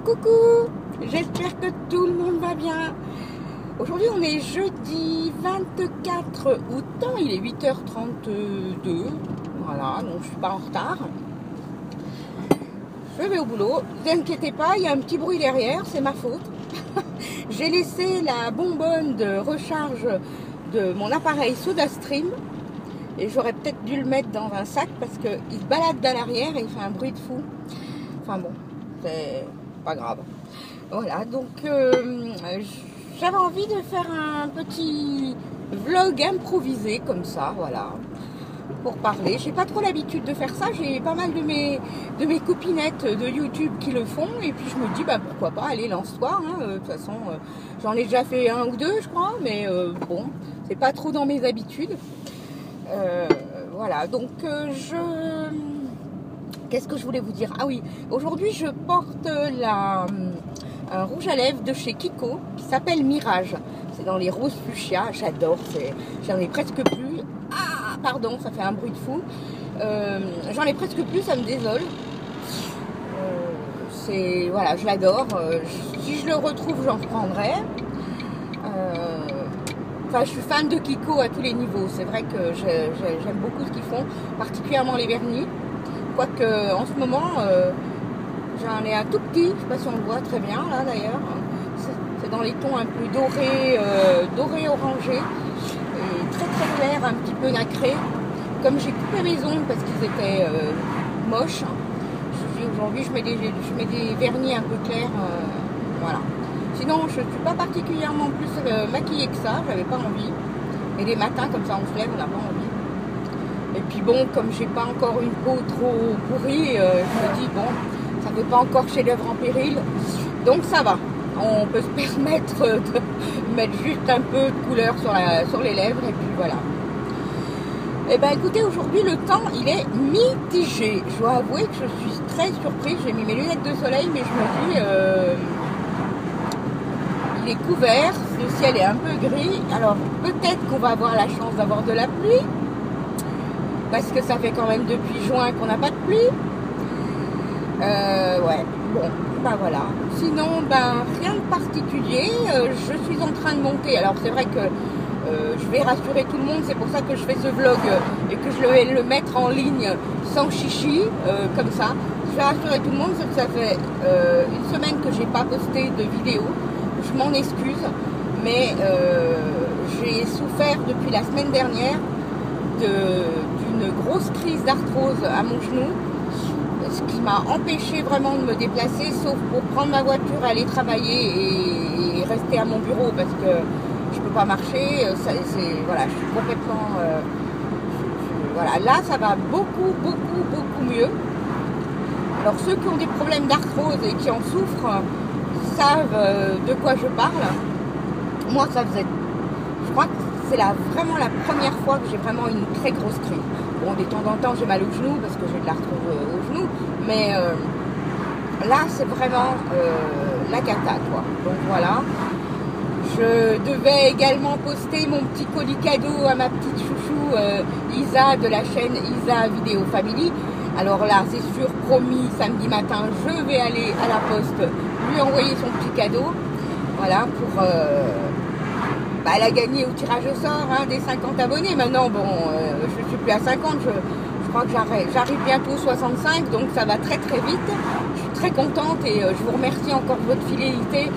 Coucou, j'espère que tout le monde va bien. Aujourd'hui on est jeudi 24 août, il est 8h32, voilà, donc je suis pas en retard. Je vais au boulot, ne vous inquiétez pas, il y a un petit bruit derrière, c'est ma faute. J'ai laissé la bonbonne de recharge de mon appareil SodaStream et j'aurais peut-être dû le mettre dans un sac parce qu'il se balade à l'arrière et il fait un bruit de fou. Enfin bon, c'est pas grave. Voilà, donc j'avais envie de faire un petit vlog improvisé comme ça, voilà, pour parler. J'ai pas trop l'habitude de faire ça, j'ai pas mal de mes copinettes de YouTube qui le font, et puis je me dis, bah pourquoi pas, allez, lance-toi, hein. De toute façon, j'en ai déjà fait un ou deux, je crois, mais bon, c'est pas trop dans mes habitudes. Voilà, donc qu'est-ce que je voulais vous dire? Ah oui, aujourd'hui je porte un rouge à lèvres de chez Kiko qui s'appelle Mirage. C'est dans les roses fuchsia, j'adore, j'en ai presque plus. Ah, pardon, ça fait un bruit de fou. J'en ai presque plus, ça me désole. Voilà, je l'adore. Si je le retrouve, j'en reprendrai. Enfin, je suis fan de Kiko à tous les niveaux. C'est vrai que j'aime beaucoup ce qu'ils font, particulièrement les vernis. Quoique en ce moment, j'en ai un tout petit, je ne sais pas si on le voit très bien là d'ailleurs. C'est dans les tons un peu doré orangé et très très clair, un petit peu nacré. Comme j'ai coupé mes ongles parce qu'ils étaient moches, aujourd'hui je mets des vernis un peu clairs, voilà. Sinon je ne suis pas particulièrement plus maquillée que ça, j'avais pas envie. Et les matins comme ça on se lève, on n'a pas envie. Et puis bon, comme j'ai pas encore une peau trop pourrie, je me dis bon, ça fait pas encore chef-d'œuvre en péril, donc ça va. On peut se permettre de mettre juste un peu de couleur sur les lèvres et puis voilà. Et ben écoutez, aujourd'hui le temps il est mitigé. Je dois avouer que je suis très surprise. J'ai mis mes lunettes de soleil, mais je me dis il est couvert, le ciel est un peu gris. Alors peut-être qu'on va avoir la chance d'avoir de la pluie, parce que ça fait quand même depuis juin qu'on n'a pas de pluie. Ouais, bon, ben voilà. Sinon, ben rien de particulier. Je suis en train de monter. Alors c'est vrai que je vais rassurer tout le monde, c'est pour ça que je fais ce vlog et que je vais le mettre en ligne sans chichi, comme ça. Je vais rassurer tout le monde, parce que ça fait une semaine que j'ai pas posté de vidéo. Je m'en excuse, mais j'ai souffert depuis la semaine dernière d'une grosse crise d'arthrose à mon genou, ce qui m'a empêché vraiment de me déplacer, sauf pour prendre ma voiture, aller travailler et rester à mon bureau parce que je peux pas marcher. Voilà, je suis complètement voilà, là ça va beaucoup mieux. Alors ceux qui ont des problèmes d'arthrose et qui en souffrent savent de quoi je parle. Moi ça faisait, je crois que c'est vraiment la première fois que j'ai vraiment une très grosse crise. Bon, de temps en temps j'ai mal au genou parce que j'ai de l'arthrose au genou, mais là c'est vraiment la cata quoi. Donc voilà. Je devais également poster mon petit colis cadeau à ma petite chouchou Isa de la chaîne Isa Vidéo Family. Alors là c'est sûr, promis, samedi matin je vais aller à la poste lui envoyer son petit cadeau. Voilà, pour elle a gagné au tirage au sort des 50 abonnés. Maintenant, bon, je ne suis plus à 50, je crois que j'arrive bientôt aux 65, donc ça va très vite. Je suis très contente et je vous remercie encore de votre fidélité.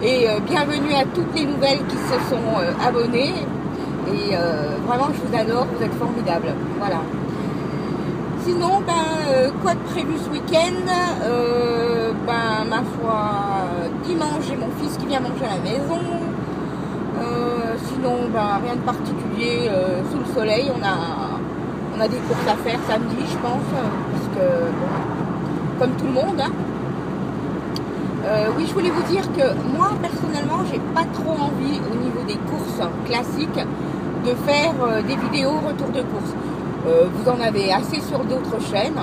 Et bienvenue à toutes les nouvelles qui se sont abonnées. Et vraiment, je vous adore, vous êtes formidables. Voilà. Sinon, quoi de prévu ce week-end? Ma foi, dimanche, j'ai mon fils qui vient manger à la maison. Sinon, rien de particulier sous le soleil. On a des courses à faire samedi, je pense, parce que, bon, comme tout le monde. Hein. Oui, je voulais vous dire que moi, personnellement, j'ai pas trop envie, au niveau des courses classiques, de faire des vidéos retour de course. Vous en avez assez sur d'autres chaînes.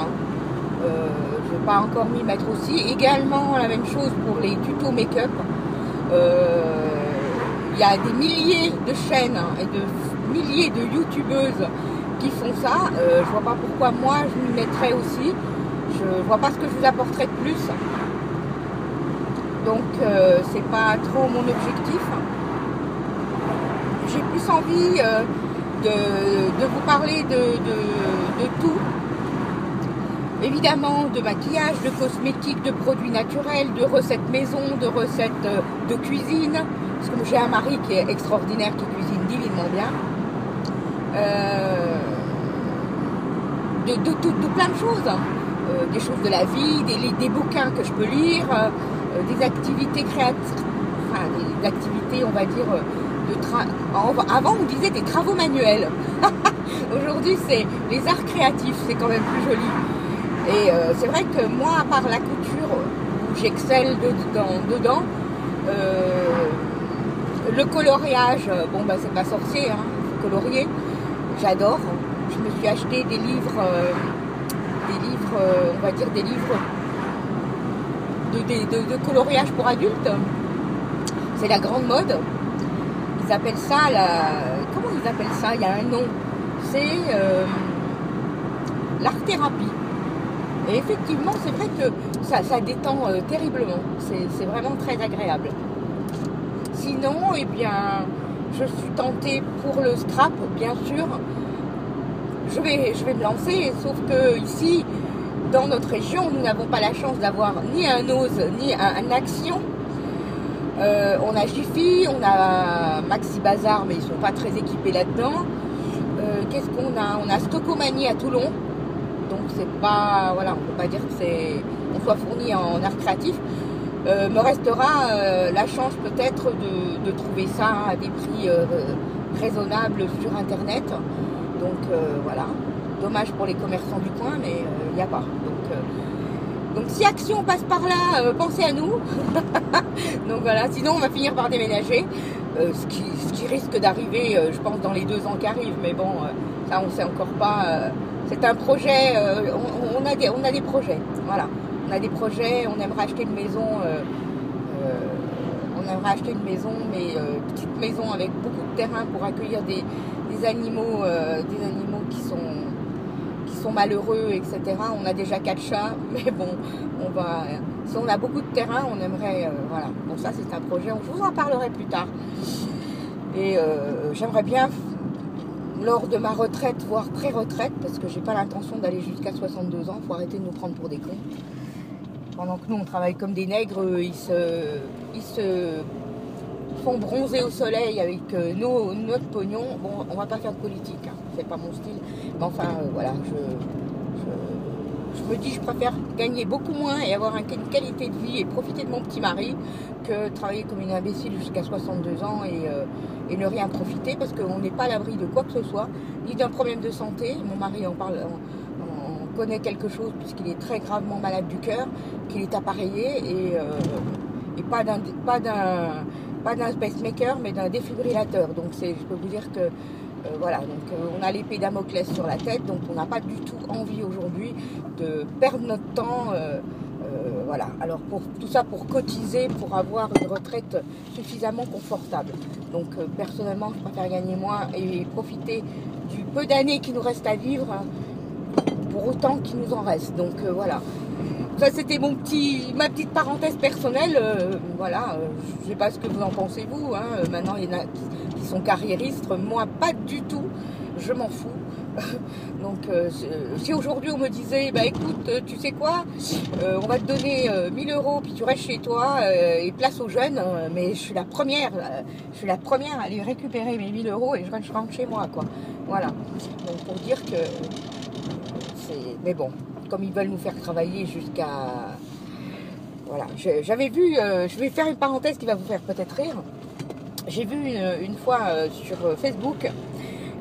Je ne vais pas encore m'y mettre aussi. Également, la même chose pour les tutos make-up. Il y a des milliers de chaînes et de milliers de youtubeuses qui font ça. Je vois pas pourquoi moi je m'y mettrais aussi. Je vois pas ce que je vous apporterais de plus. Donc c'est pas trop mon objectif. J'ai plus envie de vous parler de tout. Évidemment, de maquillage, de cosmétiques, de produits naturels, de recettes maison, de recettes de cuisine. Parce que j'ai un mari qui est extraordinaire, qui cuisine divinement bien. De plein de choses. Des choses de la vie, des bouquins que je peux lire, des activités créatives, enfin des activités, on va dire, avant on disait des travaux manuels. Aujourd'hui c'est les arts créatifs, c'est quand même plus joli. Et c'est vrai que moi, à part la couture, où j'excelle dedans, le coloriage, bon bah c'est pas sorcier, hein, faut colorier, j'adore. Je me suis acheté des livres, on va dire des livres de coloriage pour adultes. C'est la grande mode. Ils appellent ça comment ils appellent ça? Il y a un nom. C'est l'art-thérapie. Et effectivement, c'est vrai que ça détend terriblement. C'est vraiment très agréable. Sinon, eh bien, je suis tentée pour le scrap, bien sûr. Je vais me lancer, sauf que ici, dans notre région, nous n'avons pas la chance d'avoir ni un Ose, ni un Action. On a Jiffy, on a Maxi Bazar, mais ils ne sont pas très équipés là-dedans. Qu'est-ce qu'on a? On a Stockomanie à Toulon. Donc c'est pas, voilà, on ne peut pas dire que on soit fourni en art créatif. Me restera la chance peut-être de trouver ça à des prix raisonnables sur internet. Donc voilà, dommage pour les commerçants du coin, mais il n'y a pas. Donc si Action passe par là, pensez à nous. Donc voilà, sinon on va finir par déménager, ce qui risque d'arriver, je pense, dans les 2 ans qui arrivent. Mais bon, ça on ne sait encore pas. C'est un projet, on a des projets, voilà. On a des projets, on aimerait acheter une maison, mais petite maison avec beaucoup de terrain pour accueillir des animaux qui sont malheureux, etc. On a déjà 4 chats, mais bon, si on a beaucoup de terrain, on aimerait, voilà. Bon, ça c'est un projet, je vous en parlerai plus tard. Et j'aimerais bien, lors de ma retraite, voire pré-retraite, parce que j'ai pas l'intention d'aller jusqu'à 62 ans, faut arrêter de nous prendre pour des cons. Pendant que nous on travaille comme des nègres, ils se font bronzer au soleil avec notre pognon. Bon, on va pas faire de politique, hein, c'est pas mon style. Mais enfin, voilà, je me dis, je préfère gagner beaucoup moins et avoir une qualité de vie et profiter de mon petit mari que travailler comme une imbécile jusqu'à 62 ans et ne rien profiter, parce qu'on n'est pas à l'abri de quoi que ce soit, ni d'un problème de santé. Mon mari en parle, on connaît quelque chose puisqu'il est très gravement malade du cœur, qu'il est appareillé et pas d'un pacemaker, mais d'un défibrillateur. Donc je peux vous dire que voilà, donc on a l'épée Damoclès sur la tête, donc on n'a pas du tout envie aujourd'hui de perdre notre temps. Voilà, alors tout ça pour cotiser, pour avoir une retraite suffisamment confortable. Donc personnellement, je préfère gagner moins et profiter du peu d'années qui nous reste à vivre, hein, pour autant qu'il nous en reste. Donc voilà. Ça c'était ma petite parenthèse personnelle. Voilà, je ne sais pas ce que vous en pensez vous. Hein. Maintenant il y en a qui sont carriéristes, moi pas du tout, je m'en fous. Donc si aujourd'hui on me disait, bah écoute, tu sais quoi, on va te donner 1000 € puis tu restes chez toi et place aux jeunes, mais je suis la première à aller récupérer mes 1000 € et je rentre chez moi, quoi. Voilà. Donc pour dire que mais bon, comme ils veulent nous faire travailler jusqu'à... Voilà, j'avais vu, je vais faire une parenthèse qui va vous faire peut-être rire. J'ai vu une fois sur Facebook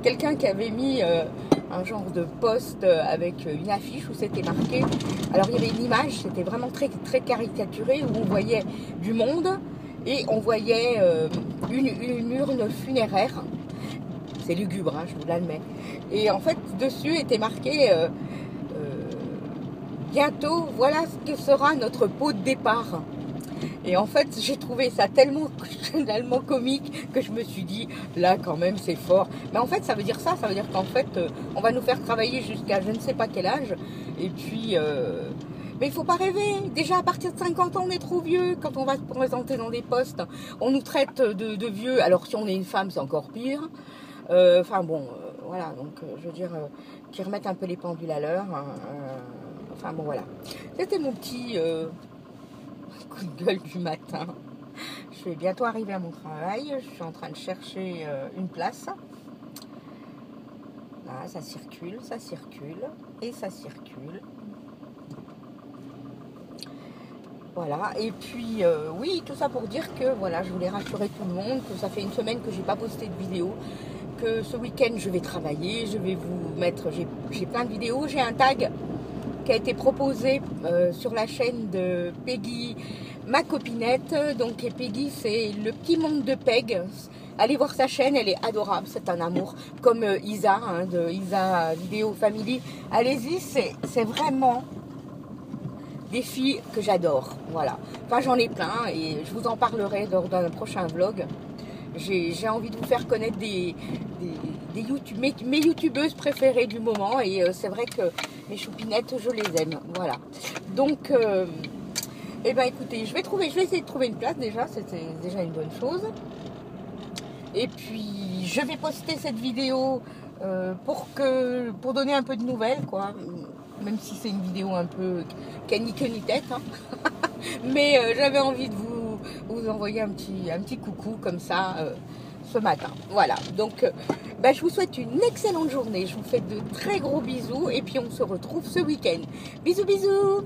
quelqu'un qui avait mis un genre de post avec une affiche où c'était marqué. Alors il y avait une image, c'était vraiment très, très caricaturé, où on voyait du monde et on voyait une urne funéraire. C'est lugubre, hein, je vous l'admets. Et en fait, dessus était marqué bientôt, voilà ce que sera notre pot de départ. Et en fait, j'ai trouvé ça tellement comique que je me suis dit, là quand même c'est fort. Mais en fait, ça veut dire ça veut dire qu'en fait, on va nous faire travailler jusqu'à je ne sais pas quel âge. Et puis Mais il faut pas rêver. Déjà, à partir de 50 ans, on est trop vieux. Quand on va se présenter dans des postes, on nous traite de vieux. Alors, si on est une femme, c'est encore pire. Enfin bon, voilà. Donc, je veux dire, qu'ils remettent un peu les pendules à l'heure. Enfin bon, voilà. C'était mon petit coup de gueule du matin. Je vais bientôt arriver à mon travail. Je suis en train de chercher une place. Là, ça circule et ça circule. Voilà, et puis oui, tout ça pour dire que voilà, je voulais rassurer tout le monde, que ça fait une semaine que j'ai pas posté de vidéo, que ce week-end je vais travailler, je vais vous mettre, j'ai plein de vidéos, j'ai un tag qui a été proposé sur la chaîne de Peggy, ma copinette. Donc et Peggy, c'est le petit monde de Peg. Allez voir sa chaîne, elle est adorable, c'est un amour, comme Isa, hein, de Isa Vidéo Family. Allez-y, c'est vraiment des filles que j'adore, voilà. Enfin, j'en ai plein et je vous en parlerai lors d'un prochain vlog. J'ai envie de vous faire connaître des mes youtubeuses préférées du moment et c'est vrai que mes choupinettes, je les aime, voilà. Donc, eh ben écoutez, je vais essayer de trouver une place déjà, c'était déjà une bonne chose. Et puis, je vais poster cette vidéo pour donner un peu de nouvelles, quoi. Même si c'est une vidéo un peu canique ni tête, hein. Mais j'avais envie de vous envoyer un petit coucou comme ça ce matin. Voilà, donc je vous souhaite une excellente journée. Je vous fais de très gros bisous et puis on se retrouve ce week-end. Bisous, bisous!